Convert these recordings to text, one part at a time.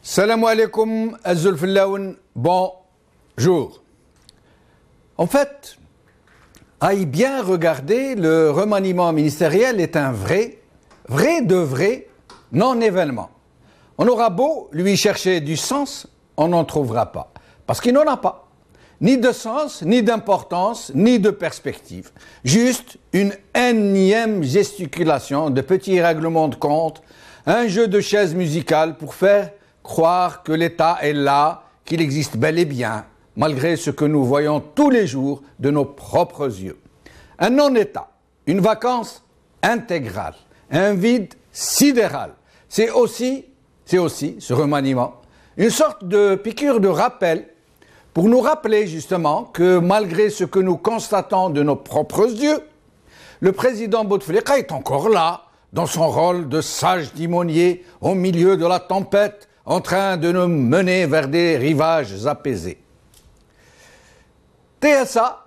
Salam alaikum, Azulfillaoun, bonjour. En fait, à y bien regarder, le remaniement ministériel est un vrai de vrai non-événement. On aura beau lui chercher du sens, on n'en trouvera pas. Parce qu'il n'en a pas. Ni de sens, ni d'importance, ni de perspective. Juste une énième gesticulation de petits règlements de compte, un jeu de chaises musicales pour faire croire que l'État est là, qu'il existe bel et bien, malgré ce que nous voyons tous les jours de nos propres yeux. Un non-État, une vacance intégrale, un vide sidéral. C'est aussi, ce remaniement, une sorte de piqûre de rappel pour nous rappeler justement que malgré ce que nous constatons de nos propres yeux, le président Bouteflika est encore là, dans son rôle de sage timonier au milieu de la tempête, en train de nous mener vers des rivages apaisés. TSA,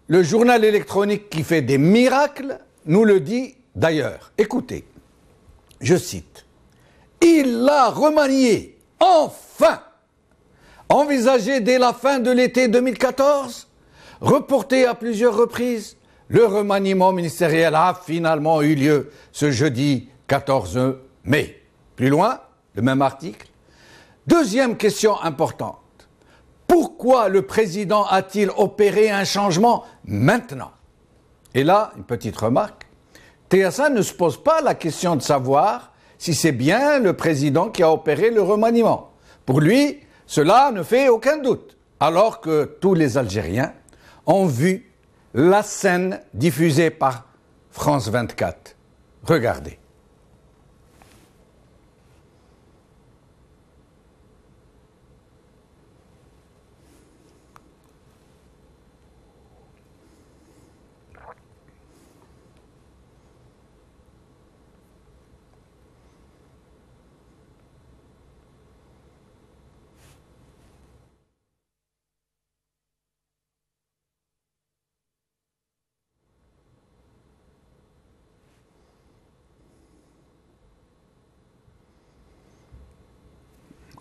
le journal électronique qui fait des miracles, nous le dit d'ailleurs. Écoutez, je cite, « Il l'a remanié, enfin ! Envisagé dès la fin de l'été 2014, reporté à plusieurs reprises, le remaniement ministériel a finalement eu lieu ce jeudi 14 mai. » Plus loin, le même article. Deuxième question importante. Pourquoi le président a-t-il opéré un changement maintenant? Et là, une petite remarque. TSA ne se pose pas la question de savoir si c'est bien le président qui a opéré le remaniement. Pour lui, cela ne fait aucun doute. Alors que tous les Algériens ont vu la scène diffusée par France 24. Regardez.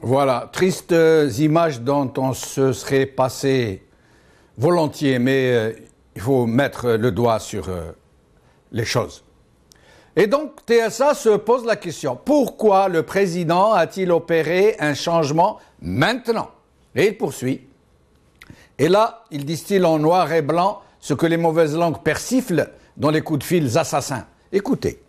Voilà, tristes images dont on se serait passé volontiers, mais il faut mettre le doigt sur les choses. Et donc, TSA se pose la question, pourquoi le président a-t-il opéré un changement maintenant? Et il poursuit. Et là, il distille en noir et blanc ce que les mauvaises langues persiflent dans les coups de fil assassins. Écoutez.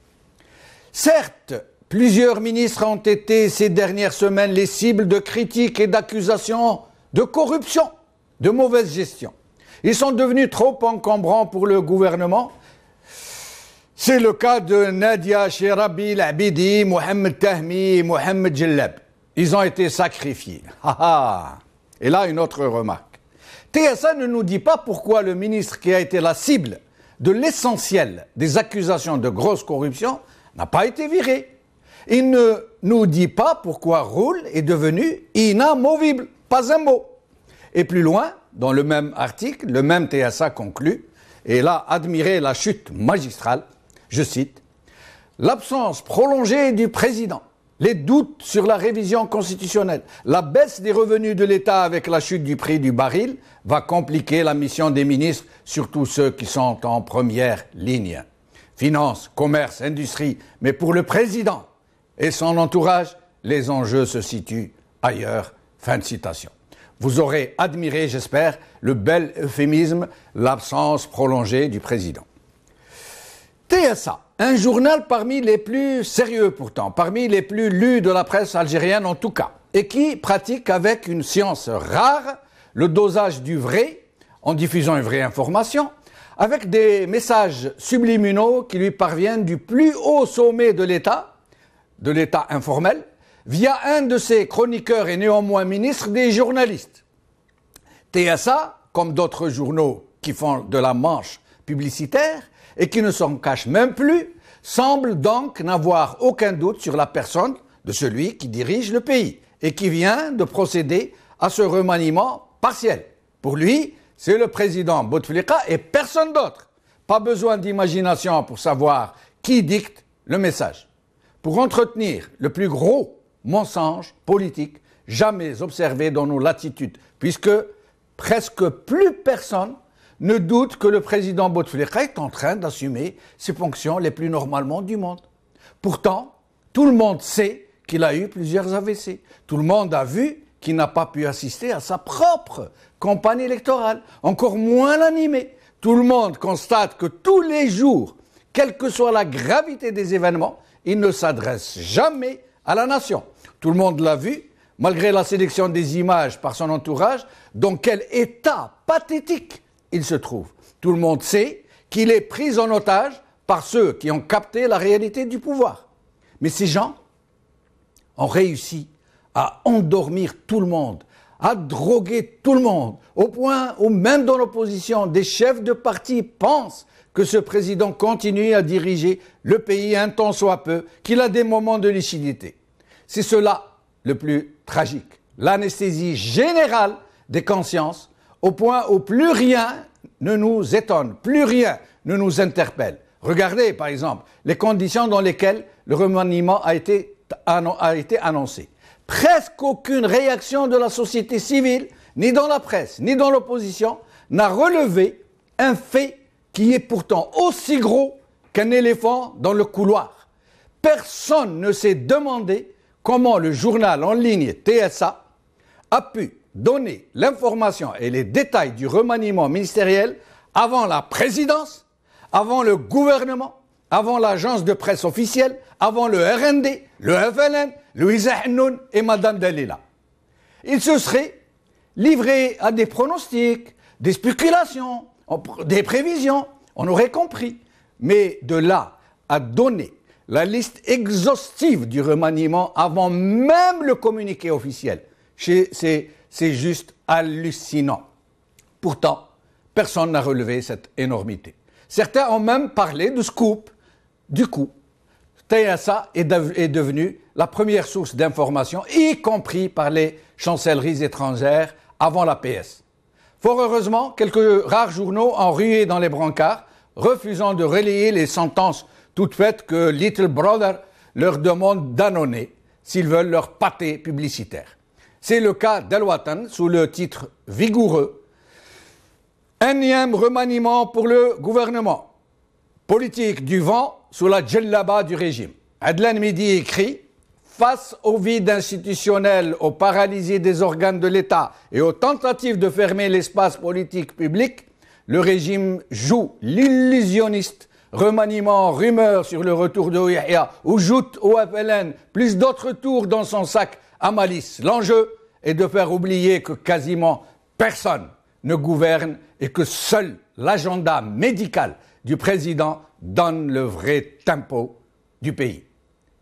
Certes, plusieurs ministres ont été ces dernières semaines les cibles de critiques et d'accusations de corruption, de mauvaise gestion. Ils sont devenus trop encombrants pour le gouvernement. C'est le cas de Nadia Cherabi, Labidi, Mohamed Tahmi, Mohamed Jellab. Ils ont été sacrifiés. Et là, une autre remarque. TSA ne nous dit pas pourquoi le ministre qui a été la cible de l'essentiel des accusations de grosse corruption n'a pas été viré. Il ne nous dit pas pourquoi Roule est devenu inamovible, pas un mot. Et plus loin, dans le même article, le même TSA conclut, et là, admirez la chute magistrale, je cite, « L'absence prolongée du président, les doutes sur la révision constitutionnelle, la baisse des revenus de l'État avec la chute du prix du baril va compliquer la mission des ministres, surtout ceux qui sont en première ligne. Finance, commerce, industrie, mais pour le président et son entourage, les enjeux se situent ailleurs. » Fin de citation. Vous aurez admiré, j'espère, le bel euphémisme, l'absence prolongée du président. TSA, un journal parmi les plus sérieux pourtant, parmi les plus lus de la presse algérienne en tout cas, et qui pratique avec une science rare le dosage du vrai, en diffusant une vraie information, avec des messages subliminaux qui lui parviennent du plus haut sommet de l'État informel, via un de ses chroniqueurs et néanmoins ministre des journalistes. TSA, comme d'autres journaux qui font de la manche publicitaire et qui ne s'en cachent même plus, semble donc n'avoir aucun doute sur la personne de celui qui dirige le pays et qui vient de procéder à ce remaniement partiel. Pour lui, c'est le président Bouteflika et personne d'autre. Pas besoin d'imagination pour savoir qui dicte le message. Pour entretenir le plus gros mensonge politique jamais observé dans nos latitudes, puisque presque plus personne ne doute que le président Bouteflika est en train d'assumer ses fonctions les plus normalement du monde. Pourtant, tout le monde sait qu'il a eu plusieurs AVC. Tout le monde a vu qu'il n'a pas pu assister à sa propre campagne électorale, encore moins l'animer. Tout le monde constate que tous les jours, quelle que soit la gravité des événements, il ne s'adresse jamais à la nation. Tout le monde l'a vu, malgré la sélection des images par son entourage, dans quel état pathétique il se trouve. Tout le monde sait qu'il est pris en otage par ceux qui ont capté la réalité du pouvoir. Mais ces gens ont réussi à endormir tout le monde, à droguer tout le monde, au point où même dans l'opposition, des chefs de parti pensent que ce président continue à diriger le pays un tant soit peu, qu'il a des moments de lucidité. C'est cela le plus tragique, l'anesthésie générale des consciences, au point où plus rien ne nous étonne, plus rien ne nous interpelle. Regardez, par exemple, les conditions dans lesquelles le remaniement a été annoncé. Presque aucune réaction de la société civile, ni dans la presse, ni dans l'opposition, n'a relevé un fait qui est pourtant aussi gros qu'un éléphant dans le couloir. Personne ne s'est demandé comment le journal en ligne TSA a pu donner l'information et les détails du remaniement ministériel avant la présidence, avant le gouvernement, avant l'agence de presse officielle, avant le RND, le FLN, Louisa Hennoun et Madame Dalila. Il se serait livré à des pronostics, des spéculations, des prévisions, on aurait compris. Mais de là à donner la liste exhaustive du remaniement avant même le communiqué officiel, c'est juste hallucinant. Pourtant, personne n'a relevé cette énormité. Certains ont même parlé de scoop. Du coup, TSA est devenue la première source d'information, y compris par les chancelleries étrangères avant la PS. Fort heureusement, quelques rares journaux ont rué dans les brancards, refusant de relayer les sentences toutes faites que Little Brother leur demande d'annoncer s'ils veulent leur pâté publicitaire. C'est le cas d'Al Watan sous le titre vigoureux « Énième remaniement pour le gouvernement. Politique du vent sous la djellaba du régime ». Adlan Midi écrit « Face au vide institutionnel, aux paralysies des organes de l'État et aux tentatives de fermer l'espace politique public, le régime joue l'illusionniste. Remaniement, rumeur sur le retour de Yahya, ou joute au FLN, plus d'autres tours dans son sac à malice. L'enjeu est de faire oublier que quasiment personne ne gouverne et que seul l'agenda médical du président donne le vrai tempo du pays.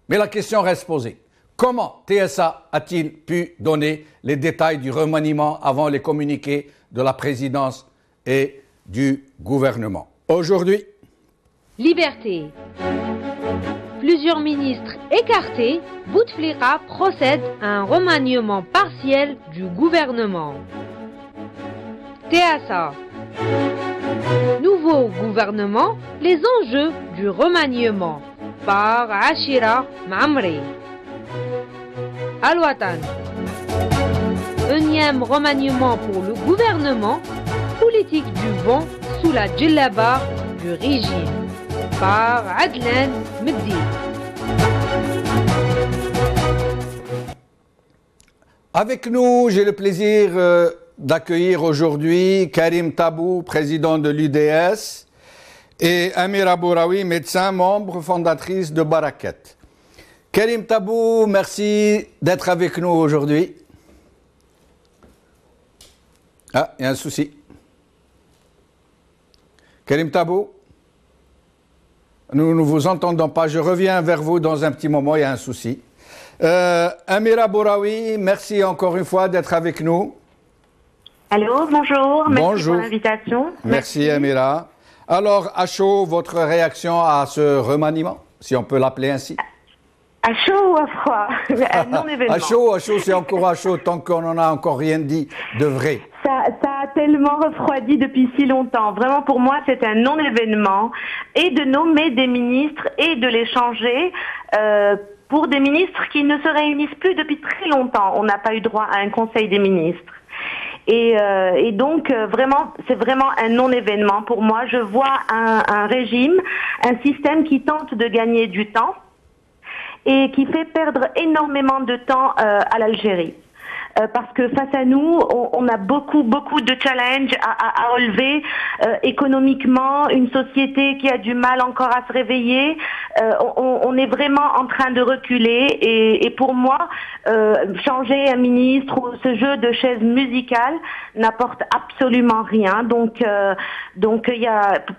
Mais la question reste posée. Comment TSA a-t-il pu donner les détails du remaniement avant les communiqués de la présidence et du gouvernement? Aujourd'hui, Liberté. Plusieurs ministres écartés, Bouteflika procède à un remaniement partiel du gouvernement. TSA. Nouveau gouvernement, les enjeux du remaniement par Achira Mamri. Al Watan. Énième remaniement pour le gouvernement, politique du vent sous la djellaba du régime par Adlan Midi. Avec nous, j'ai le plaisir d'accueillir aujourd'hui Karim Tabou, président de l'UDS, et Amira Bouraoui, médecin, membre fondatrice de Barakat. Karim Tabou, merci d'être avec nous aujourd'hui. Ah, il y a un souci. Karim Tabou, nous ne vous entendons pas. Je reviens vers vous dans un petit moment, il y a un souci. Amira Bouraoui, merci encore une fois d'être avec nous. Allô, bonjour, merci bonjour. pour l'invitation. Merci Amira. Alors, à chaud, votre réaction à ce remaniement, si on peut l'appeler ainsi? À chaud ou à froid? Un non-événement. À chaud, c'est encore à chaud, tant qu'on n'en a encore rien dit de vrai. Ça a tellement refroidi depuis si longtemps. Vraiment, pour moi, c'est un non-événement. Et de nommer des ministres et de les changer pour des ministres qui ne se réunissent plus depuis très longtemps. On n'a pas eu droit à un conseil des ministres. Et donc, vraiment, c'est vraiment un non-événement. Pour moi, je vois un régime, un système qui tente de gagner du temps et qui fait perdre énormément de temps à l'Algérie. Parce que face à nous, on a beaucoup de challenges à relever économiquement, une société qui a du mal encore à se réveiller. On est vraiment en train de reculer et pour moi, changer un ministre ou ce jeu de chaises musicales n'apporte absolument rien. Donc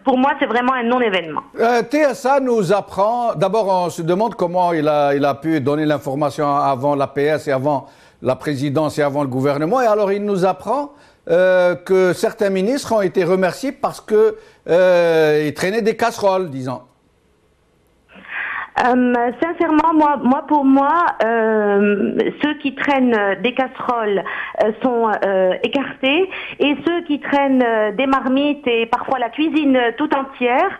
pour moi, c'est vraiment un non-événement. TSA nous apprend, d'abord on se demande comment il a pu donner l'information avant l'APS et avant la présidence et avant le gouvernement. Et alors, il nous apprend que certains ministres ont été remerciés parce qu'ils traînaient des casseroles, disons. Sincèrement, pour moi, ceux qui traînent des casseroles sont écartés et ceux qui traînent des marmites et parfois la cuisine tout entière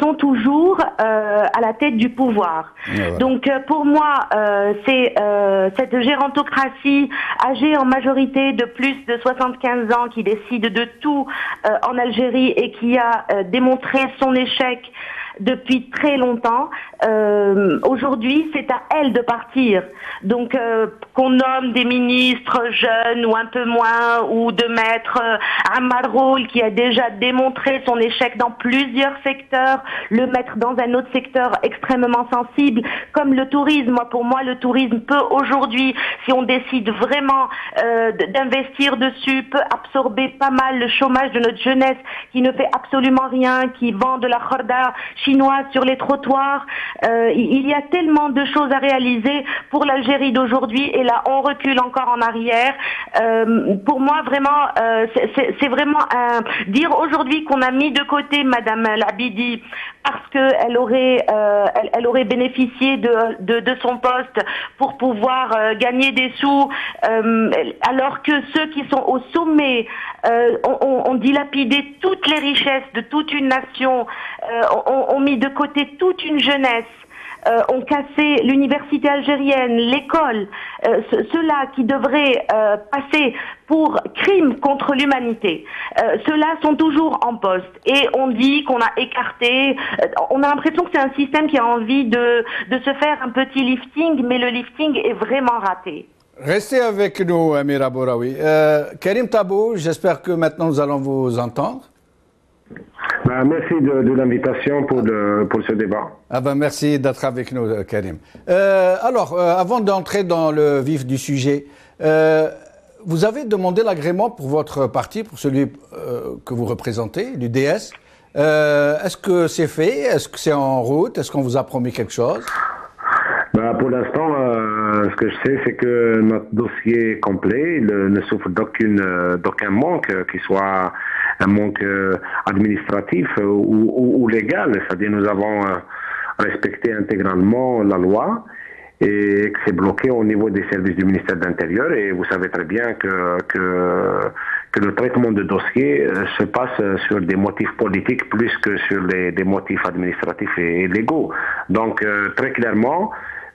sont toujours à la tête du pouvoir. Ouais. Donc pour moi, c'est cette gérontocratie âgée en majorité de plus de 75 ans qui décide de tout en Algérie et qui a démontré son échec depuis très longtemps. Aujourd'hui, c'est à elle de partir. Donc, qu'on nomme des ministres jeunes ou un peu moins, ou de mettre Ammar Roul qui a déjà démontré son échec dans plusieurs secteurs, le mettre dans un autre secteur extrêmement sensible, comme le tourisme. Pour moi, le tourisme peut aujourd'hui, si on décide vraiment d'investir dessus, peut absorber pas mal le chômage de notre jeunesse qui ne fait absolument rien, qui vend de la khorda chinoise sur les trottoirs. Il y a tellement de choses à réaliser pour l'Algérie d'aujourd'hui et là on recule encore en arrière. Pour moi vraiment c'est vraiment dire aujourd'hui qu'on a mis de côté Madame Labidi parce que elle aurait bénéficié de son poste pour pouvoir gagner des sous alors que ceux qui sont au sommet ont dilapidé toutes les richesses de toute une nation, ont mis de côté toute une jeunesse, ont cassé l'université algérienne, l'école, ceux-là qui devraient passer pour crimes contre l'humanité. Ceux-là sont toujours en poste et on dit qu'on a écarté, on a l'impression que c'est un système qui a envie de se faire un petit lifting, mais le lifting est vraiment raté. Restez avec nous, Amira Bouraoui. Karim Tabou, j'espère que maintenant nous allons vous entendre. Merci de l'invitation pour ce débat. Merci d'être avec nous, Karim. Alors, avant d'entrer dans le vif du sujet, vous avez demandé l'agrément pour votre parti, pour celui que vous représentez, l'UDS. Est-ce que c'est fait? Est-ce que c'est en route? Est-ce qu'on vous a promis quelque chose? Pour l'instant, ce que je sais, c'est que notre dossier est complet. Il ne souffre d'aucun manque, qu'il soit un manque administratif ou légal. C'est-à-dire nous avons respecté intégralement la loi et que c'est bloqué au niveau des services du ministère de l'Intérieur. Et vous savez très bien que le traitement de dossier se passe sur des motifs politiques plus que sur des motifs administratifs et légaux. Donc, très clairement,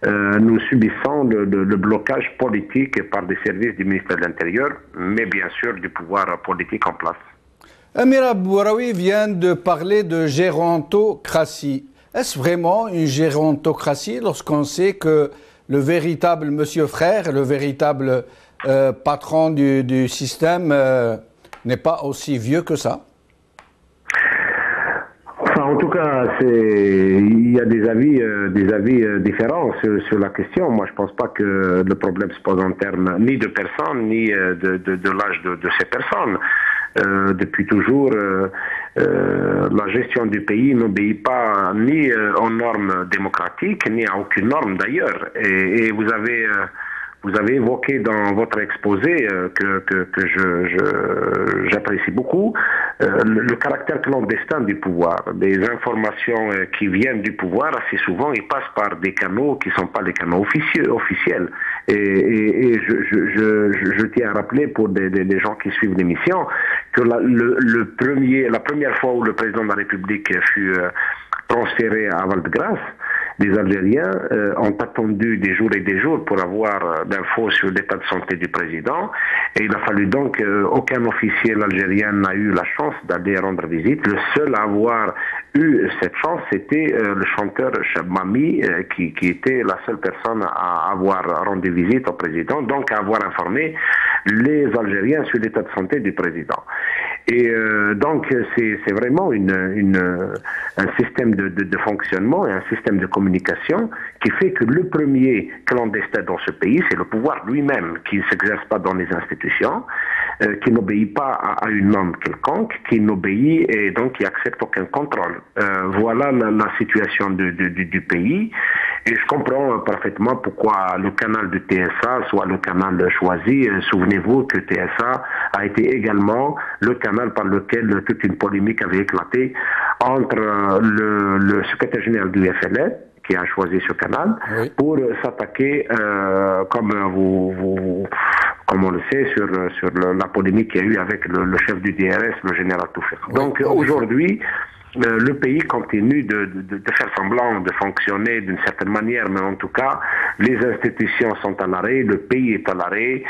nous subissons le blocage politique par des services du ministère de l'Intérieur, mais bien sûr du pouvoir politique en place. Amira Bouraoui vient de parler de gérontocratie. Est-ce vraiment une gérontocratie lorsqu'on sait que le véritable monsieur frère, le véritable patron du système, n'est pas aussi vieux que ça? Enfin, en tout cas, il y a des avis différents sur la question. Moi, je pense pas que le problème se pose en termes ni de personnes, ni de l'âge de ces personnes. Depuis toujours, la gestion du pays n'obéit pas ni aux normes démocratiques, ni à aucune norme d'ailleurs. Et vous avez évoqué dans votre exposé que j'apprécie beaucoup le caractère clandestin du pouvoir. Des informations qui viennent du pouvoir, assez souvent, ils passent par des canaux qui ne sont pas les canaux officiels. Et je tiens à rappeler pour des gens qui suivent l'émission que la première fois où le président de la République fut transféré à Val-de-Grâce, les Algériens ont attendu des jours et des jours pour avoir d'infos sur l'état de santé du président. Et il a fallu donc aucun officiel algérien n'a eu la chance d'aller rendre visite. Le seul à avoir eu cette chance, c'était le chanteur Chabmami, qui était la seule personne à avoir rendu visite au président, donc à avoir informé les Algériens sur l'état de santé du président. Et donc c'est vraiment un système de fonctionnement et un système de communication qui fait que le premier clandestin dans ce pays, c'est le pouvoir lui-même, qui ne s'exerce pas dans les institutions, qui n'obéit pas à une norme quelconque, qui n'obéit et donc qui accepte aucun contrôle. Voilà la situation du pays. Et je comprends parfaitement pourquoi le canal de TSA soit le canal choisi. Souvenez-vous que TSA a été également le canal par lequel toute une polémique avait éclaté entre le secrétaire général du FLN, qui a choisi ce canal, oui, pour s'attaquer, comme on le sait, sur la polémique qu'il y a eu avec le chef du DRS, le général Toufik. Oui, donc aujourd'hui, le pays continue de faire semblant de fonctionner d'une certaine manière, mais en tout cas, les institutions sont à l'arrêt, le pays est à l'arrêt,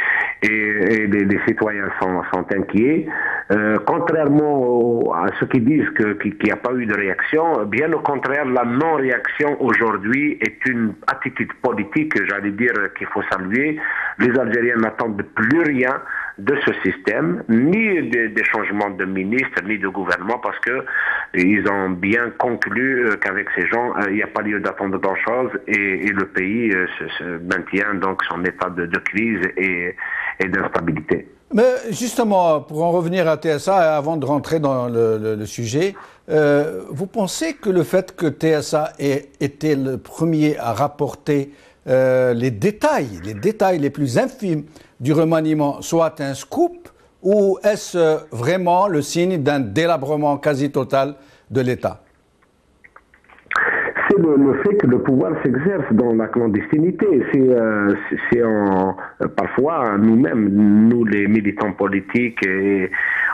et les citoyens sont inquiets. Contrairement à ceux qui disent qu'il n'y a pas eu de réaction, bien au contraire, la non-réaction aujourd'hui est une attitude politique, j'allais dire, qu'il faut saluer. Les Algériens n'attendent plus rien de ce système, ni des changements de ministres, ni de gouvernement, parce que ils ont bien conclu qu'avec ces gens, il n'y a pas lieu d'attendre grand-chose, et le pays se maintient donc son état de crise et d'instabilité. Mais justement, pour en revenir à TSA, avant de rentrer dans le sujet, vous pensez que le fait que TSA ait été le premier à rapporter les détails les plus infimes du remaniement soit un scoop, ou est-ce vraiment le signe d'un délabrement quasi total de l'État? C'est le fait que le pouvoir s'exerce dans la clandestinité. C'est parfois nous-mêmes, nous les militants politiques, et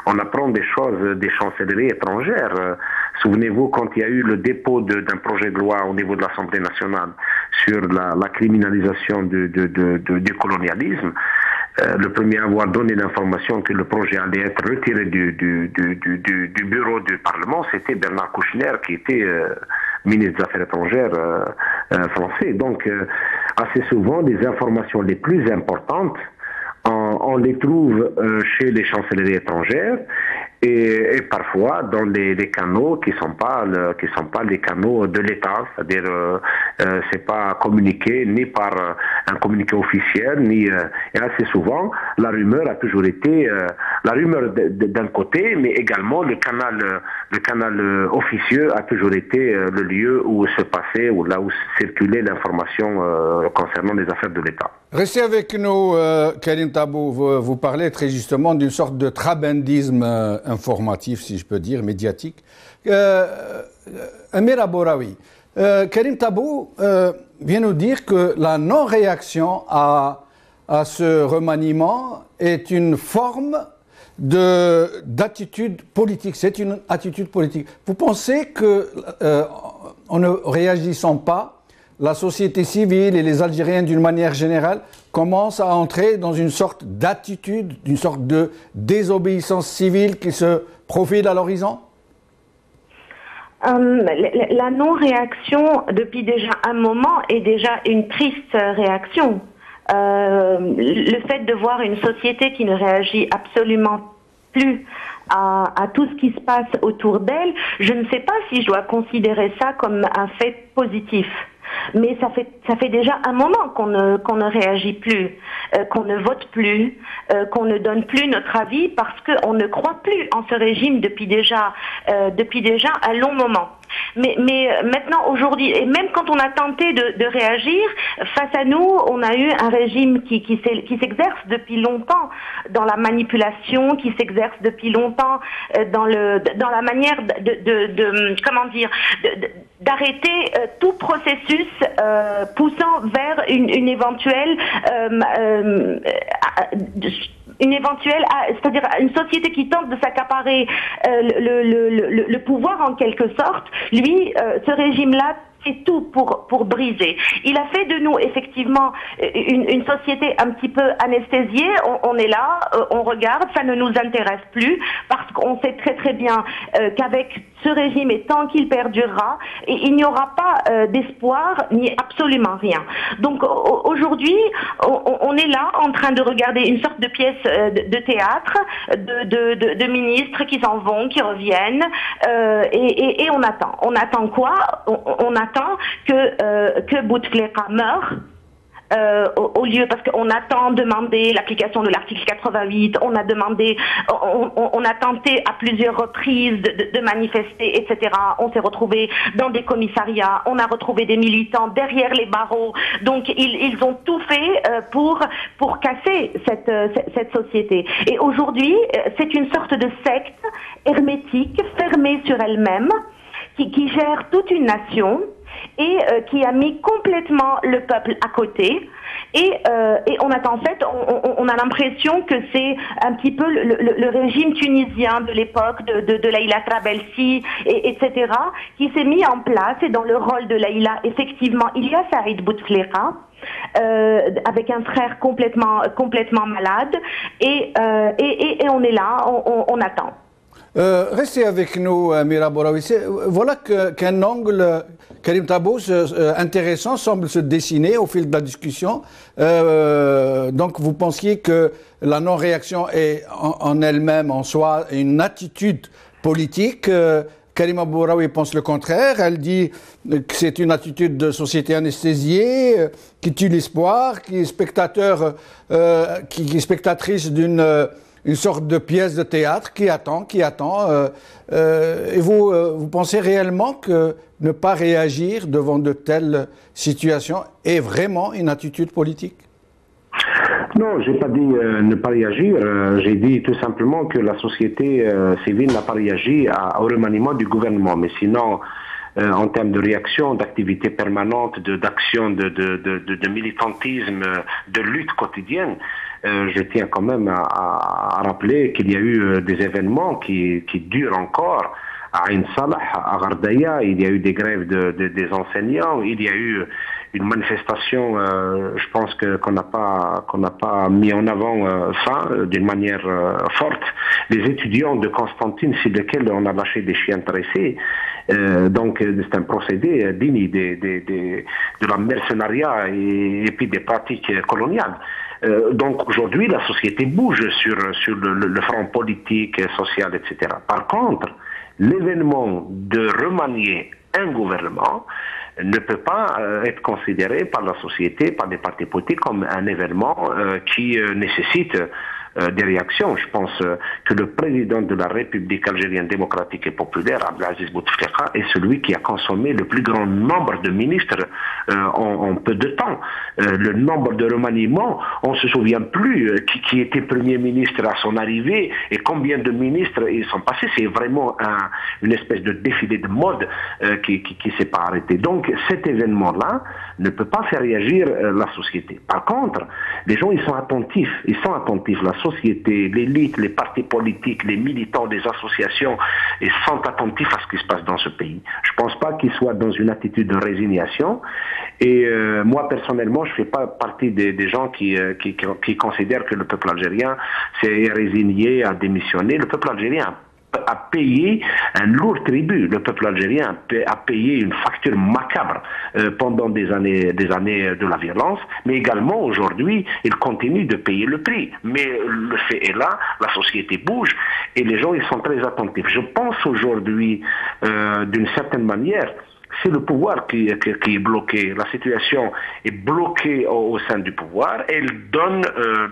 on apprend des choses des chancelleries étrangères. Souvenez-vous, quand il y a eu le dépôt d'un projet de loi au niveau de l'Assemblée nationale sur la criminalisation du colonialisme, le premier à avoir donné l'information que le projet allait être retiré du bureau du Parlement, c'était Bernard Kouchner, qui était ministre des Affaires étrangères français. Donc, assez souvent, les informations les plus importantes, on les trouve chez les chancelleries étrangères, et parfois dans les canaux qui sont pas les canaux de l'État, c'est-à-dire c'est pas communiqué ni par un communiqué officiel, ni et assez souvent la rumeur a toujours été la rumeur d'un côté, mais également le canal officieux a toujours été le lieu où se passait, ou là où circulait l'information concernant les affaires de l'État. Restez avec nous, Karim Tabou. Vous parlez très justement d'une sorte de trabendisme informatif, si je peux dire, médiatique. Amir Abouraoui, Karim Tabou vient nous dire que la non-réaction à ce remaniement est une forme d'attitude politique. C'est une attitude politique. Vous pensez que en ne réagissant pas, la société civile et les Algériens d'une manière générale commencent à entrer dans une sorte d'attitude, une sorte de désobéissance civile qui se profile à l'horizon? La non-réaction, depuis déjà un moment, est déjà une triste réaction. Le fait de voir une société qui ne réagit absolument plus à tout ce qui se passe autour d'elle, je ne sais pas si je dois considérer ça comme un fait positif. Mais ça fait déjà un moment qu'on ne réagit plus, qu'on ne vote plus, qu'on ne donne plus notre avis parce qu'on ne croit plus en ce régime depuis déjà un long moment. Mais maintenant, aujourd'hui, et même quand on a tenté de réagir, face à nous, on a eu un régime qui s'exerce depuis longtemps dans la manipulation, qui s'exerce depuis longtemps dans la manière d'arrêter tout processus poussant vers une éventuelle c'est-à-dire une société qui tente de s'accaparer le pouvoir en quelque sorte. Lui, ce régime-là fait tout pour briser. Il a fait de nous effectivement une société un petit peu anesthésiée. On est là, on regarde, ça ne nous intéresse plus parce qu'on sait très très bien qu'avec ce régime et tant qu'il perdurera, il n'y aura pas d'espoir ni absolument rien. Donc aujourd'hui, on est là en train de regarder une sorte de pièce de théâtre, de ministres qui s'en vont, qui reviennent, et on attend. On attend quoi? On attend que Bouteflika meure. Au lieu, parce qu'on a demandé l'application de l'article 88, on a tenté à plusieurs reprises de manifester, etc. On s'est retrouvé dans des commissariats, on a retrouvé des militants derrière les barreaux. Donc ils ont tout fait pour casser cette société. Et aujourd'hui, c'est une sorte de secte hermétique, fermée sur elle-même, qui gère toute une nation et qui a mis complètement le peuple à côté. Et on attend, en fait, on a l'impression que c'est un petit peu le régime tunisien de l'époque de Laïla Trabelsi, etc., qui s'est mis en place. Et dans le rôle de Laïla, effectivement, il y a Saïd Bouteflika, avec un frère complètement malade. Et on est là, on attend. Restez avec nous, Mira Bouraoui. Voilà qu'un angle, Karim Tabbous, intéressant semble se dessiner au fil de la discussion. Donc vous pensiez que la non-réaction est en elle-même, en soi, une attitude politique. Karima Bouraoui pense le contraire. Elle dit que c'est une attitude de société anesthésiée, qui tue l'espoir, qui est spectateur, qui est spectatrice une sorte de pièce de théâtre qui attend. Et vous pensez réellement que ne pas réagir devant de telles situations est vraiment une attitude politique? Non, j'ai pas dit ne pas réagir. J'ai dit tout simplement que la société civile n'a pas réagi au remaniement du gouvernement. Mais sinon, en termes de réaction, d'activité permanente, d'action, de militantisme, de lutte quotidienne, je tiens quand même à rappeler qu'il y a eu des événements qui durent encore. À Ain Salah, à Ghardaïa, il y a eu des grèves des enseignants, il y a eu une manifestation, je pense qu'on n'a pas mis en avant ça d'une manière forte. Les étudiants de Constantine, sur lesquels on a lâché des chiens dressés, donc c'est un procédé digne de la mercenariat et puis des pratiques coloniales. Donc aujourd'hui, la société bouge sur le front politique, social, etc. Par contre, l'événement de remanier un gouvernement ne peut pas être considéré par la société, par des partis politiques comme un événement qui nécessite des réactions. Je pense que le président de la République algérienne démocratique et populaire, Abdelaziz Bouteflika, est celui qui a consommé le plus grand nombre de ministres en peu de temps. Le nombre de remaniements, on ne se souvient plus qui était Premier ministre à son arrivée et combien de ministres ils sont passés. C'est vraiment une espèce de défilé de mode qui ne s'est pas arrêté. Donc cet événement-là ne peut pas faire réagir la société. Par contre, les gens ils sont attentifs. La société, l'élite, les partis politiques, les militants des associations, ils sont attentifs à ce qui se passe dans ce pays. Je ne pense pas qu'ils soient dans une attitude de résignation. Et moi, personnellement, je ne fais pas partie des gens qui considèrent que le peuple algérien s'est résigné à démissionner. Le peuple algérien a payé un lourd tribut. Le peuple algérien a payé une facture macabre pendant des années de la violence, mais également aujourd'hui, il continue de payer le prix. Mais le fait est là, la société bouge et les gens ils sont très attentifs. Je pense aujourd'hui, d'une certaine manière, c'est le pouvoir qui est bloqué. La situation est bloquée au sein du pouvoir. Elle donne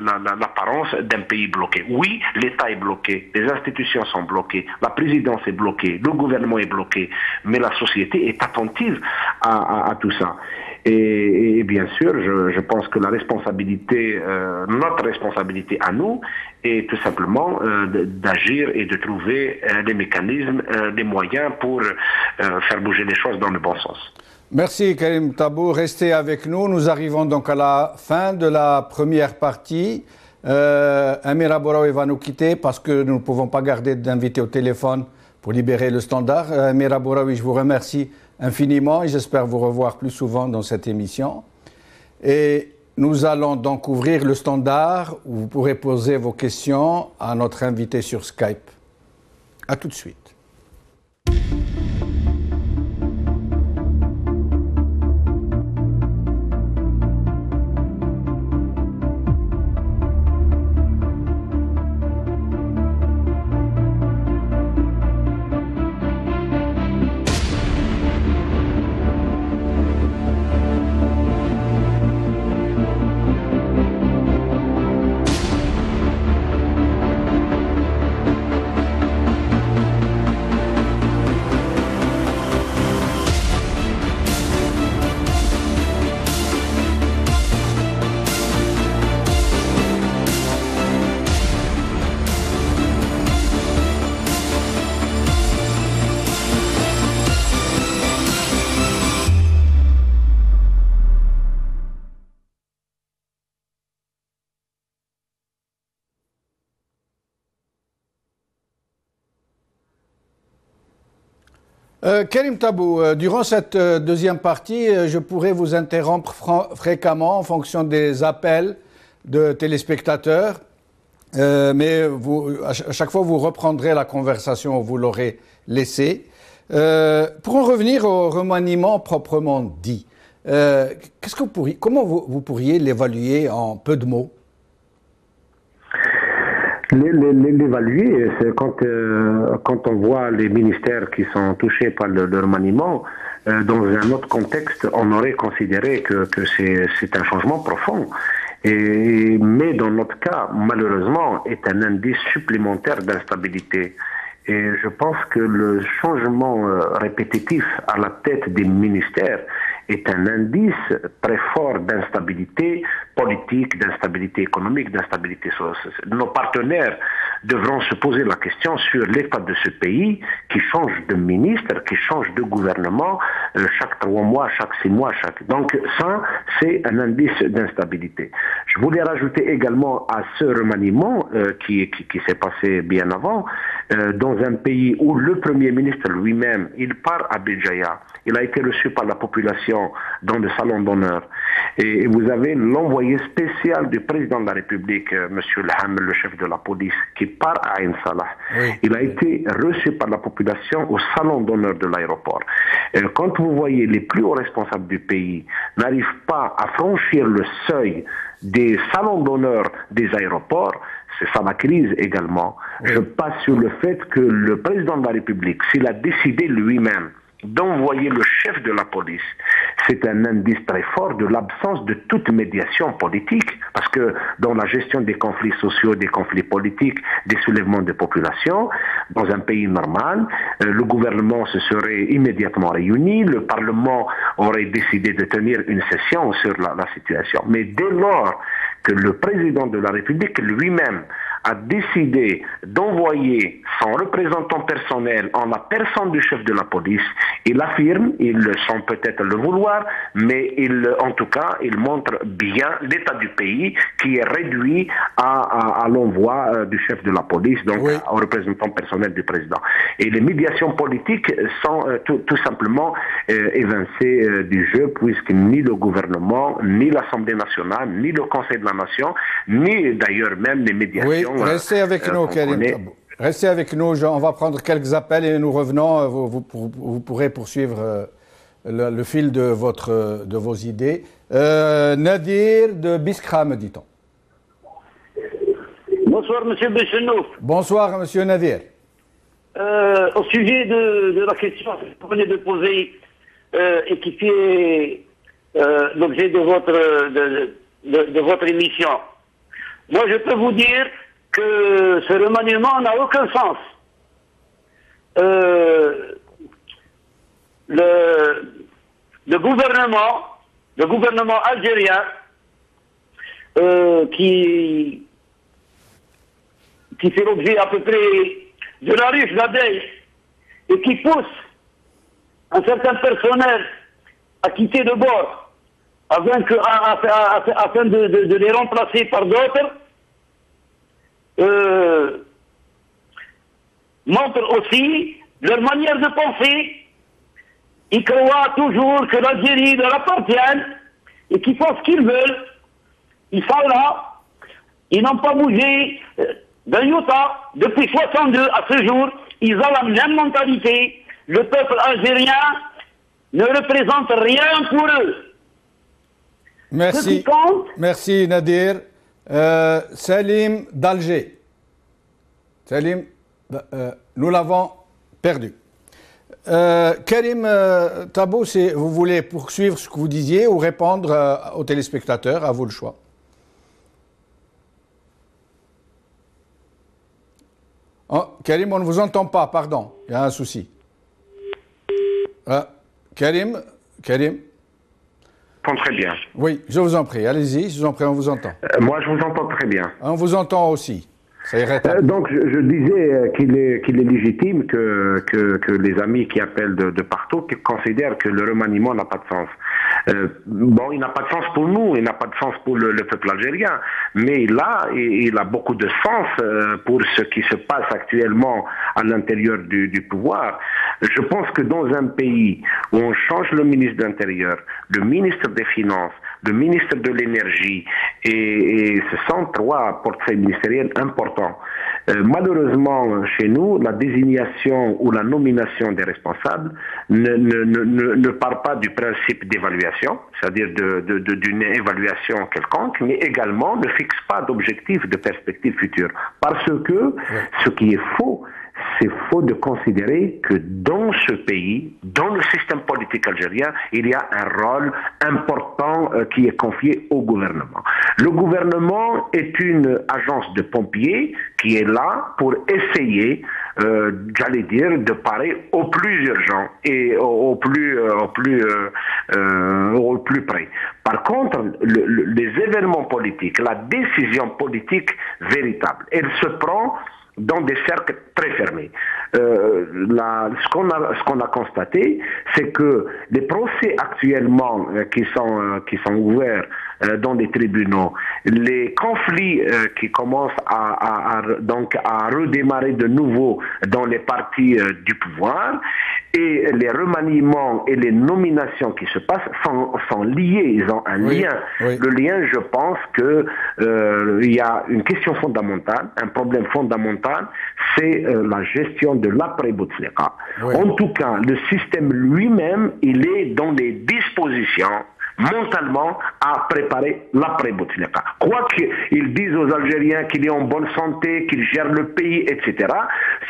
l'apparence d'un pays bloqué. Oui, l'État est bloqué, les institutions sont bloquées, la présidence est bloquée, le gouvernement est bloqué, mais la société est attentive à tout ça. Et bien sûr, je pense que la responsabilité, notre responsabilité à nous, est tout simplement d'agir et de trouver des mécanismes, des moyens pour faire bouger les choses dans le bon sens. Merci Karim Tabou, restez avec nous. Nous arrivons donc à la fin de la première partie. Amira Bouraoui va nous quitter parce que nous ne pouvons pas garder d'invité au téléphone pour libérer le standard. Amira Bouraoui, je vous remercie infiniment et j'espère vous revoir plus souvent dans cette émission. Et nous allons donc ouvrir le standard où vous pourrez poser vos questions à notre invité sur Skype. À tout de suite. Karim Tabou, durant cette deuxième partie, je pourrais vous interrompre fréquemment en fonction des appels de téléspectateurs, mais à chaque fois vous reprendrez la conversation où vous l'aurez laissée. Pour en revenir au remaniement proprement dit, comment vous pourriez l'évaluer en peu de mots? L'évaluer, c'est quand on voit les ministères qui sont touchés par le remaniement, dans un autre contexte, on aurait considéré que c'est un changement profond. Mais dans notre cas, malheureusement, est un indice supplémentaire d'instabilité. Et je pense que le changement répétitif à la tête des ministères est un indice très fort d'instabilité politique, d'instabilité économique, d'instabilité sociale. Nos partenaires devront se poser la question sur l'état de ce pays qui change de ministre, qui change de gouvernement chaque 3 mois, chaque 6 mois. Donc ça, c'est un indice d'instabilité. Je voulais rajouter également à ce remaniement qui s'est passé bien avant, dans un pays où le Premier ministre lui-même, il part à Béjaïa, il a été reçu par la population dans le salon d'honneur. Et vous avez l'envoyé spécial du président de la République, M. Lham, le chef de la police, qui part à Ain Salah. Oui. Il a été reçu par la population au salon d'honneur de l'aéroport. Quand vous voyez les plus hauts responsables du pays n'arrivent pas à franchir le seuil des salons d'honneur des aéroports, c'est ça la crise également. Oui. Je passe sur le fait que le président de la République, s'il a décidé lui-même d'envoyer le chef de la police, c'est un indice très fort de l'absence de toute médiation politique, parce que dans la gestion des conflits sociaux, des conflits politiques, des soulèvements de population, dans un pays normal, le gouvernement se serait immédiatement réuni, le Parlement aurait décidé de tenir une session sur la situation. Mais dès lors que le président de la République lui-même a décidé d'envoyer son représentant personnel en la personne du chef de la police, il affirme, il sans peut-être le vouloir, mais en tout cas, il montre bien l'état du pays qui est réduit à l'envoi du chef de la police, donc oui, au représentant personnel du président. Et les médiations politiques sont tout simplement évincées du jeu, puisque ni le gouvernement, ni l'Assemblée nationale, ni le Conseil de la Nation, ni d'ailleurs même les médiations... Oui, restez avec nous, Karim Tabou. Restez avec nous, on va prendre quelques appels et nous revenons. Vous pourrez poursuivre le fil de vos idées. Nadir de Biskra, me dit-on. Bonsoir, M. Bechenouf. Bonsoir, M. Nadir. Au sujet de la question que vous venez de poser et qui fait l'objet de votre émission, moi je peux vous dire que ce remaniement n'a aucun sens. Le gouvernement algérien qui fait l'objet à peu près de la riche d'abeilles et qui pousse un certain personnel à quitter le bord afin de les remplacer par d'autres, montre aussi leur manière de penser. Ils croient toujours que l'Algérie leur appartient et qu'ils font ce qu'ils veulent. Ils sont là, ils n'ont pas bougé d'un iota depuis 62 à ce jour. Ils ont la même mentalité. Le peuple algérien ne représente rien pour eux. Merci. Merci Nadir. Salim d'Alger. Salim, nous l'avons perdu. Karim Tabou, vous voulez poursuivre ce que vous disiez ou répondre aux téléspectateurs? À vous le choix. Oh, Karim, on ne vous entend pas, pardon. Il y a un souci. Karim Très bien. Oui, je vous en prie. Allez-y, je vous en prie, on vous entend. Moi, je vous entends très bien. On vous entend aussi. Ça irait donc, je disais qu'il est légitime que les amis qui appellent de partout considèrent que le remaniement n'a pas de sens. Bon, il n'a pas de sens pour nous, il n'a pas de sens pour le peuple algérien, mais là, il a beaucoup de sens pour ce qui se passe actuellement à l'intérieur du pouvoir. Je pense que dans un pays où on change le ministre de l'Intérieur, le ministre des Finances, le ministre de l'Énergie, et ce sont trois portefeuilles ministériels importants. Malheureusement, chez nous, la désignation ou la nomination des responsables ne part pas du principe d'évaluation, c'est-à-dire d'une évaluation quelconque, mais également ne fixe pas d'objectif de perspective future. Parce que ce qui est faux, c'est faux de considérer que dans ce pays, dans le système politique algérien, il y a un rôle important qui est confié au gouvernement. Le gouvernement est une agence de pompiers qui est là pour essayer, j'allais dire, de parer au plus urgent et au plus près. Par contre, les événements politiques, la décision politique véritable, elle se prend dans des cercles très fermés. Ce qu'on a constaté, c'est que les procès actuellement qui sont ouverts dans les tribunaux, les conflits qui commencent à redémarrer de nouveau dans les partis du pouvoir, et les remaniements et les nominations qui se passent sont liés, ils ont un lien. Oui. Le lien, je pense que il y a une question fondamentale, un problème fondamental, c'est la gestion de l'après-Bouteflika. Oui. En tout cas, le système lui-même, il est dans les dispositions mentalement à préparer l'après-Bouteflika. Quoi qu'ils disent aux Algériens qu'il est en bonne santé, qu'il gère le pays, etc.,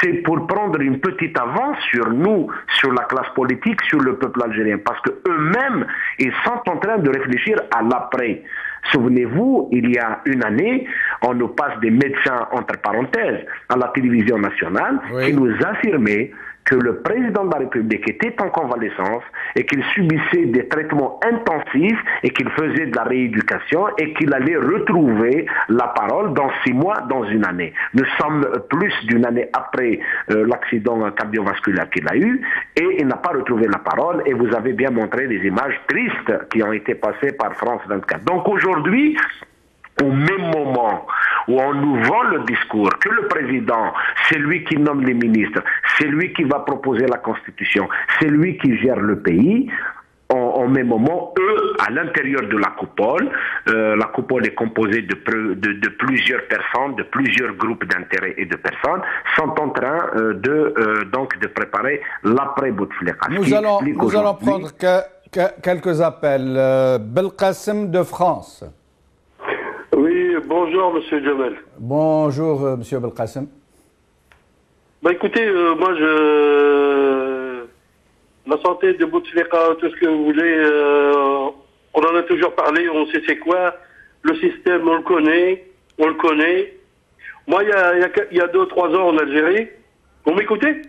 c'est pour prendre une petite avance sur nous, sur la classe politique, sur le peuple algérien, parce que eux-mêmes, ils sont en train de réfléchir à l'après. Souvenez-vous, il y a une année, on nous passe des médecins, entre parenthèses, à la télévision nationale, qui nous affirmaient que le président de la République était en convalescence et qu'il subissait des traitements intensifs et qu'il faisait de la rééducation et qu'il allait retrouver la parole dans 6 mois, dans une année. Nous sommes plus d'une année après l'accident cardiovasculaire qu'il a eu et il n'a pas retrouvé la parole et vous avez bien montré les images tristes qui ont été passées par France 24. Donc aujourd'hui, au même moment où on nous vend le discours que le président, c'est lui qui nomme les ministres, c'est lui qui va proposer la Constitution, c'est lui qui gère le pays, on au même moment, eux, à l'intérieur de la coupole est composée de plusieurs personnes, de plusieurs groupes d'intérêt et de personnes, sont en train donc de préparer l'après-Bouteflika. Nous allons prendre quelques appels. Belkacem de France. Oui, bonjour Monsieur Jamel. Bonjour Monsieur Belkacem. Bah écoutez, moi la santé de Bouteflika, tout ce que vous voulez, on en a toujours parlé, on sait c'est quoi. Le système, on le connaît. Moi, il y a 2-3 ans en Algérie, vous m'écoutez?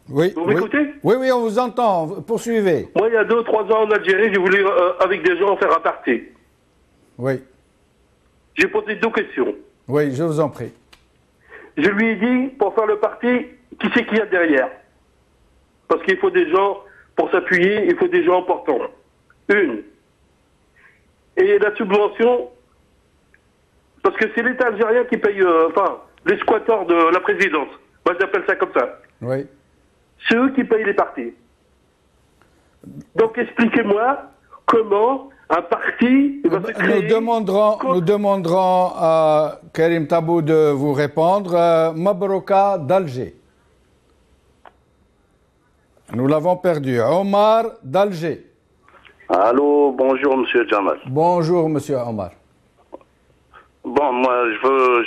Oui. Vous m'écoutez? Oui, on vous entend. Poursuivez. Moi, il y a 2-3 ans en Algérie, j'ai voulu, avec des gens, faire un parti. Oui. J'ai posé 2 questions. Oui, je vous en prie. Je lui ai dit, pour faire le parti, qui c'est qu'il y a derrière? Parce qu'il faut des gens, pour s'appuyer, il faut des gens importants. Une. Et la subvention, parce que c'est l'État algérien qui paye, les squatteurs de la présidence. Moi, j'appelle ça comme ça. Oui. C'est eux qui payent les partis. Donc, expliquez-moi comment un parti va se créer. Nous demanderons à Karim Tabou de vous répondre. Mabrouka d'Alger. Nous l'avons perdu. Omar d'Alger. Allô, bonjour Monsieur Jamal. Bonjour Monsieur Omar. Bon, moi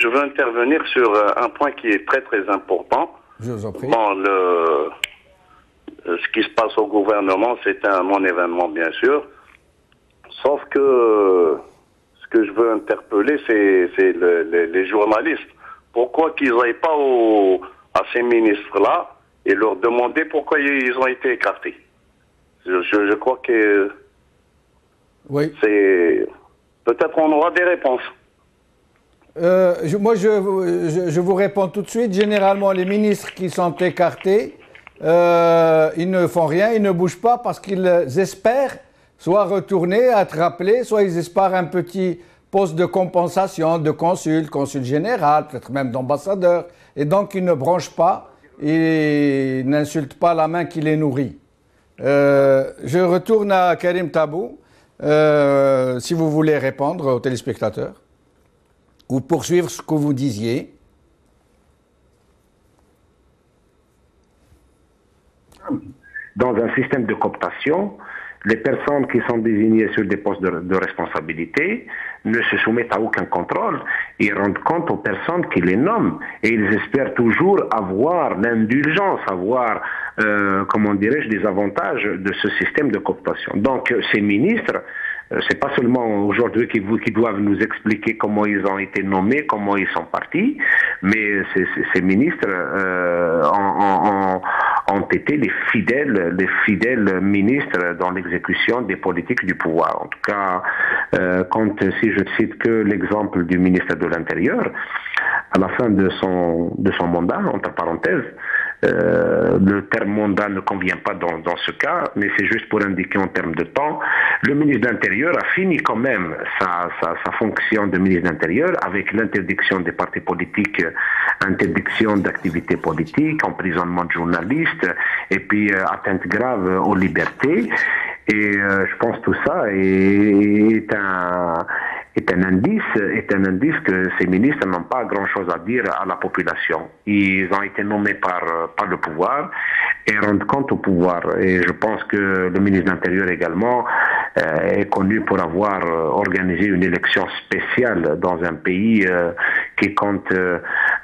je veux intervenir sur un point qui est très très important. Je vous en prie. Bon, ce qui se passe au gouvernement, c'est mon événement bien sûr. Sauf que ce que je veux interpeller, c'est les journalistes. Pourquoi qu'ils n'aillent pas à ces ministres-là et leur demander pourquoi ils ont été écartés? Je crois que oui. Peut-être on aura des réponses. Je vous réponds tout de suite. Généralement, les ministres qui sont écartés, ils ne font rien, ils ne bougent pas parce qu'ils espèrent soit retourner, être rappelés, soit ils espèrent un petit poste de compensation, de consul général, peut-être même d'ambassadeur. Et donc, ils ne branchent pas, ils n'insultent pas la main qui les nourrit. Je retourne à Karim Tabou, si vous voulez répondre aux téléspectateurs ou poursuivre ce que vous disiez. Dans un système de cooptation, les personnes qui sont désignées sur des postes de responsabilité ne se soumettent à aucun contrôle. Ils rendent compte aux personnes qui les nomment et ils espèrent toujours avoir l'indulgence, avoir, des avantages de ce système de cooptation. Donc, ces ministres, c'est pas seulement aujourd'hui qui doivent nous expliquer comment ils ont été nommés, comment ils sont partis, mais ces ministres ont été les fidèles ministres dans l'exécution des politiques du pouvoir. En tout cas, si je cite que l'exemple du ministre de l'Intérieur, à la fin de son mandat, entre parenthèses, le terme mandat ne convient pas dans ce cas, mais c'est juste pour indiquer en termes de temps. Le ministre de l'Intérieur a fini quand même sa fonction de ministre de l'Intérieur avec l'interdiction des partis politiques, interdiction d'activités politiques, emprisonnement de journalistes et puis atteinte grave aux libertés. Et je pense que tout ça est un indice que ces ministres n'ont pas grand-chose à dire à la population. Ils ont été nommés par le pouvoir et rendent compte au pouvoir. Et je pense que le ministre de l'Intérieur également est connu pour avoir organisé une élection spéciale dans un pays qui compte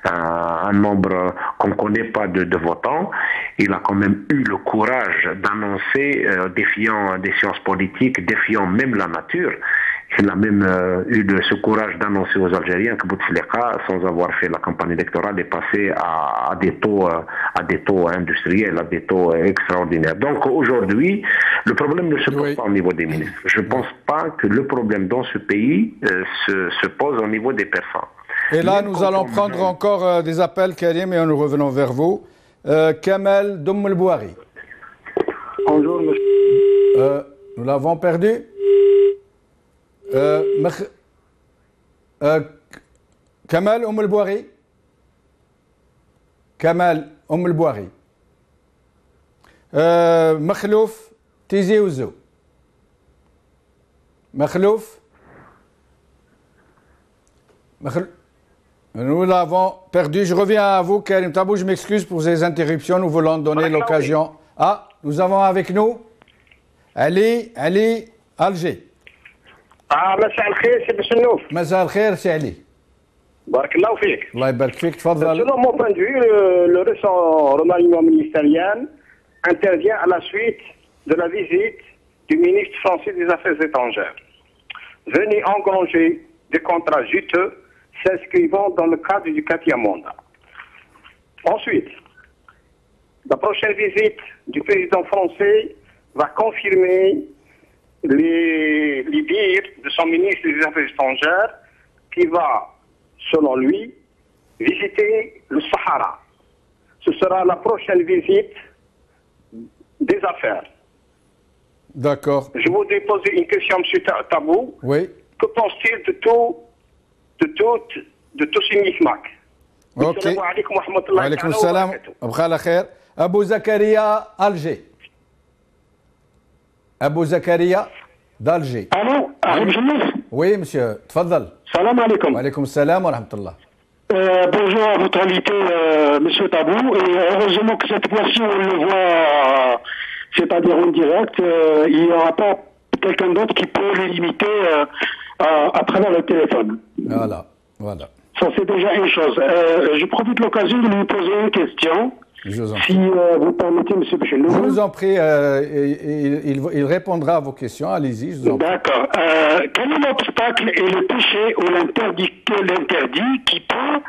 un nombre qu'on ne connaît pas de votants. Il a quand même eu le courage d'annoncer, défiant des sciences politiques, défiant même la nature. Il a même eu ce courage d'annoncer aux Algériens que Bouteflika, sans avoir fait la campagne électorale, est passé à des taux industriels, à des taux extraordinaires. Donc aujourd'hui, le problème ne se pose pas au niveau des ministres. Je ne pense pas que le problème dans ce pays se pose au niveau des personnes. Et là, nous allons prendre encore des appels, Karim, et nous revenons vers vous. Kamel Doumbouari. Bonjour, monsieur. Nous l'avons perdu. Kamel Oumbouari. Kamel Oumbouari. Makhlouf Tizi Ouzou. Makhlouf. Nous l'avons perdu. Je reviens à vous, Karim Tabou. Je m'excuse pour ces interruptions. Nous voulons donner l'occasion. Ah, nous avons avec nous Ali Alger. مساء الخير سي بشنوف. مساء الخير سي علي. بارك الله فيك. الله يبارك فيك تفضل. Selon mon point de vue, le récent remaniement ministériel intervient à la suite de la visite du ministre français des Affaires étrangères. Venir engranger des contrats juteux s'inscrivant dans le cadre du Katia Monda. Ensuite, la prochaine visite du président français va confirmer les dires de son ministre des Affaires étrangères qui va, selon lui, visiter le Sahara. Ce sera la prochaine visite des affaires. D'accord. Je voudrais poser une question à M. Tabou. Oui. Que pense-t-il de tout ce micmac? Ok. Assalamu alaikum wa rahmatullahi Alaykoum wa salam. barakatuh. Abkha la khair. Abou Zakaria, Alger. Abou Zakaria, d'Alger. Allô, Bchenouf. Oui, monsieur. Tfadal. Salam alaikum. Alaykoum salam wa rahmatullah. Bonjour à votre invité, monsieur Tabou. Et heureusement que cette fois-ci, on le voit, c'est-à-dire en direct. Il n'y aura pas quelqu'un d'autre qui peut le limiter à travers le téléphone. Voilà. Ça, c'est déjà une chose. Je profite de l'occasion de lui poser une question. Je vous en Si vous permettez, monsieur Bchenouf. Je vous en prie, il répondra à vos questions. Allez-y, je vous en prie. D'accord. Quel est l'obstacle et le péché ou l'interdit qui peut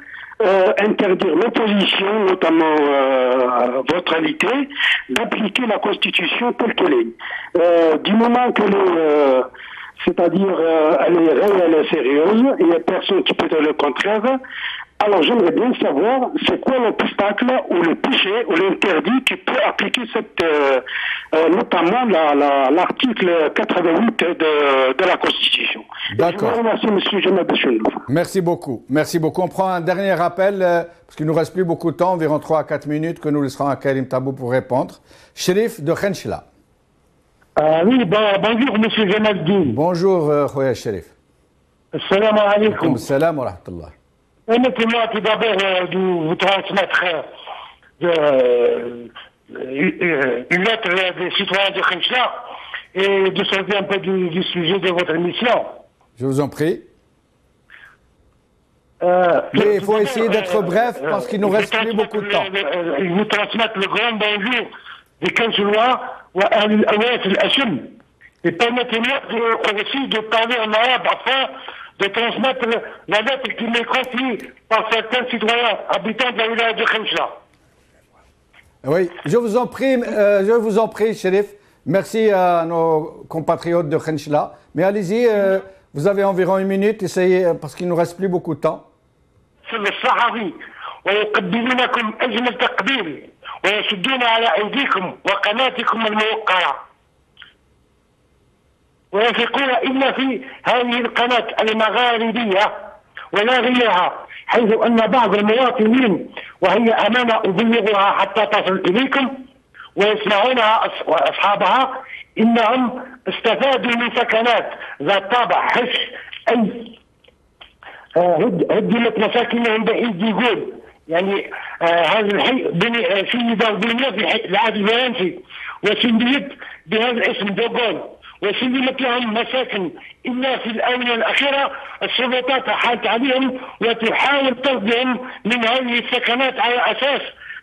interdire l'opposition, notamment votre invité, d'appliquer la Constitution telle qu'elle est? Du moment que c'est-à-dire elle est réelle et sérieuse, il n'y a personne qui peut dire le contraire. Alors j'aimerais bien savoir, c'est quoi l'obstacle ou le péché ou l'interdit qui peut appliquer notamment l'article 88 de la Constitution. D'accord. Je vous remercie, monsieur Jamal Bchenouf. Merci beaucoup. On prend un dernier appel, parce qu'il ne nous reste plus beaucoup de temps, environ 3 à 4 minutes, que nous laisserons à Karim Tabou pour répondre. Chérif de Khenchla. Oui, bonjour, monsieur Jamal Din. Bonjour, Khoya Chérif. Salam alaikum. Salam wa rahmatullah. Permettez-moi tout d'abord de vous transmettre une lettre des citoyens de Khenchla et de sortir un peu du sujet de votre émission. Je vous en prie. Mais il faut essayer d'être bref parce qu'il nous reste plus beaucoup de temps. Je vous transmettre le grand bonjour des Khenchlois et permettez-moi aussi de parler en arabe afin de transmettre la lettre qui m'est confiée par certains citoyens habitants de la village de Khenchla. Oui, je vous en prie, Chérif. Merci à nos compatriotes de Khenchla. Mais allez-y, vous avez environ 1 minute, essayez, parce qu'il ne nous reste plus beaucoup de temps. C'est le Sahari. ويقبلونكم أجمل تقبيل ويشدون على أيديكم وقناتكم الموقرة ويثقون إلا في هذه القناة المغاربية ولا غيرها حيث أن بعض المواطنين وهي أمانة أبلغها حتى تصل إليكم ويسمعونها وأصحابها إنهم استفادوا من سكنات ذات طابع حش أي هدمت مساكنهم بعيد يقول يعني هذا الحي بني سيدة بنية في العهد الفرنسي وسميت بهذا الاسم دوغول وسلمت لهم مساكن إلا في الآونة الأخيرة السلطات حالت عليهم وتحاول طردهم من هذه السكنات على أساس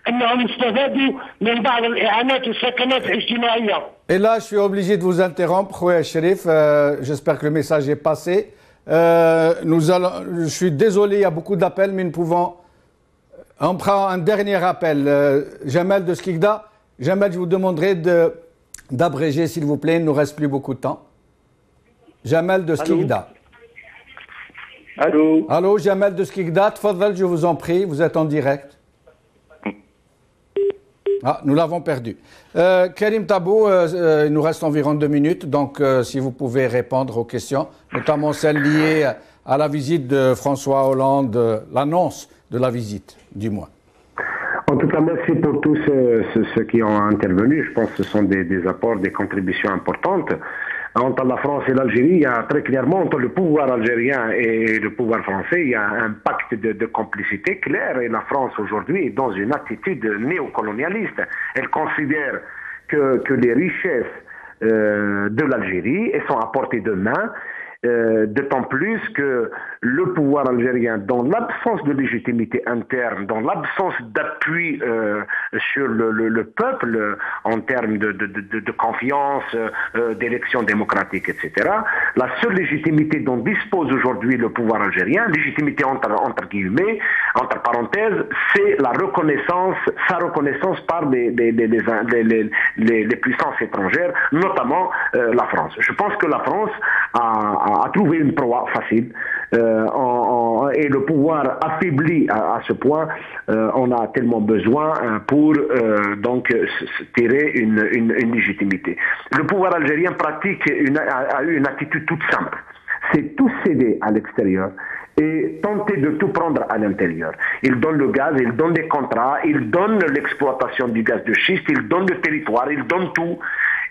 أنهم استفادوا من بعض الإعانات والسكنات الاجتماعية. Et là, je suis obligé de vous interrompre, Khoya Chérif. J'espère que le message est passé. Je suis désolé, il y a beaucoup d'appels, mais nous pouvons... On prend un dernier appel. Jamel de Skikda. Jamel, je vous demanderai d'abréger, s'il vous plaît. Il ne nous reste plus beaucoup de temps. Jamel de Skikda. Allô. Allô, Jamel de Skikda. Tfadal, je vous en prie. Vous êtes en direct. Ah, nous l'avons perdu. Karim Tabou, il nous reste environ 2 minutes. Donc, si vous pouvez répondre aux questions, notamment celles liées à la visite de François Hollande, l'annonce de la visite, du moins. En tout cas, merci pour tous ceux qui ont intervenu. Je pense que ce sont des apports, des contributions importantes. Entre la France et l'Algérie, il y a très clairement, entre le pouvoir algérien et le pouvoir français, il y a un pacte de complicité clair. Et la France, aujourd'hui, est dans une attitude néocolonialiste. Elle considère que les richesses de l'Algérie sont à portée de main, d'autant plus que le pouvoir algérien, dans l'absence de légitimité interne, dans l'absence d'appui sur le peuple en termes de confiance, d'élections démocratiques, etc., la seule légitimité dont dispose aujourd'hui le pouvoir algérien, légitimité entre guillemets, entre parenthèses, c'est la reconnaissance, sa reconnaissance par les puissances étrangères, notamment la France. Je pense que la France a trouvé une proie facile et le pouvoir affaibli à ce point, on a tellement besoin pour donc tirer une légitimité. Le pouvoir algérien a eu une attitude toute simple, c'est tout céder à l'extérieur et tenter de tout prendre à l'intérieur. Il donne le gaz, il donne les contrats, il donne l'exploitation du gaz de schiste, il donne le territoire, il donne tout.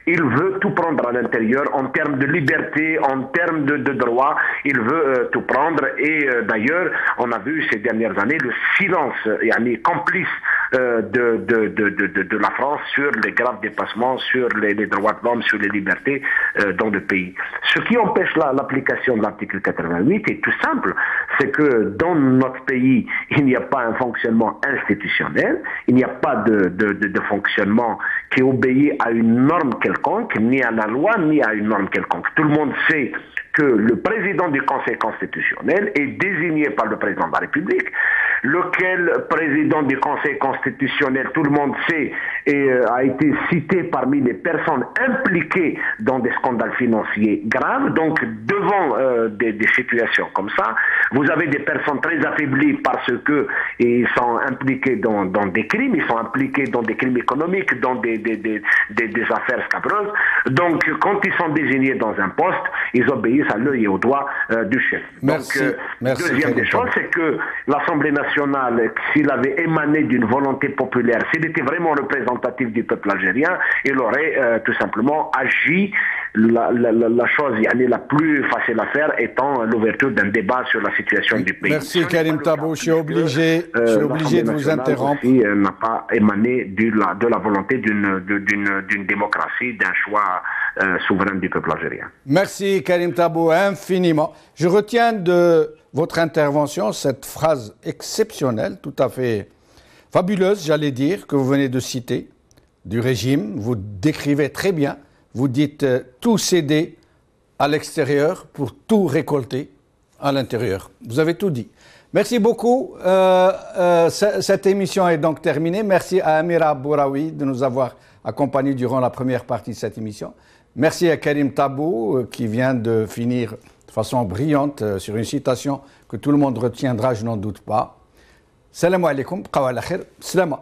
Il veut tout prendre à l'intérieur en termes de liberté, en termes de droits. Il veut tout prendre. Et d'ailleurs, on a vu ces dernières années le silence complice de la France sur les graves dépassements, sur les droits de l'homme, sur les libertés dans le pays. Ce qui empêche l'application de l'article 88 est tout simple. C'est que dans notre pays, il n'y a pas un fonctionnement institutionnel, il n'y a pas de fonctionnement qui obéit à une norme quelconque, ni à la loi, ni à une norme quelconque. Tout le monde sait que le président du Conseil constitutionnel est désigné par le président de la République, lequel président du Conseil constitutionnel, tout le monde sait, a été cité parmi les personnes impliquées dans des scandales financiers graves. Donc, devant des situations comme ça, vous avez des personnes très affaiblies parce que ils sont impliqués dans des crimes, ils sont impliqués dans des crimes économiques, dans des affaires scabreuses. Donc, quand ils sont désignés dans un poste, ils obéissent à l'œil et au doigt du chef. Merci. Donc, deuxième des choses, c'est que l'Assemblée nationale, s'il avait émané d'une volonté populaire, s'il était vraiment représentatif du peuple algérien, il aurait tout simplement agi. La chose la plus facile à faire étant l'ouverture d'un débat sur la situation du pays. Merci Karim Tabou, je suis obligé de vous interrompre. N'a pas émané de la volonté d'une démocratie, d'un choix souverain du peuple algérien. Merci Karim Tabou infiniment. Je retiens de votre intervention cette phrase exceptionnelle, tout à fait fabuleuse, j'allais dire, que vous venez de citer, du régime. Vous décrivez très bien. Vous dites tout céder à l'extérieur pour tout récolter à l'intérieur. Vous avez tout dit. Merci beaucoup. Cette émission est donc terminée. Merci à Amira Bouraoui de nous avoir accompagnés durant la première partie de cette émission. Merci à Karim Tabou qui vient de finir de façon brillante sur une citation que tout le monde retiendra, je n'en doute pas. Salam alaikum, qawal akhir, salama.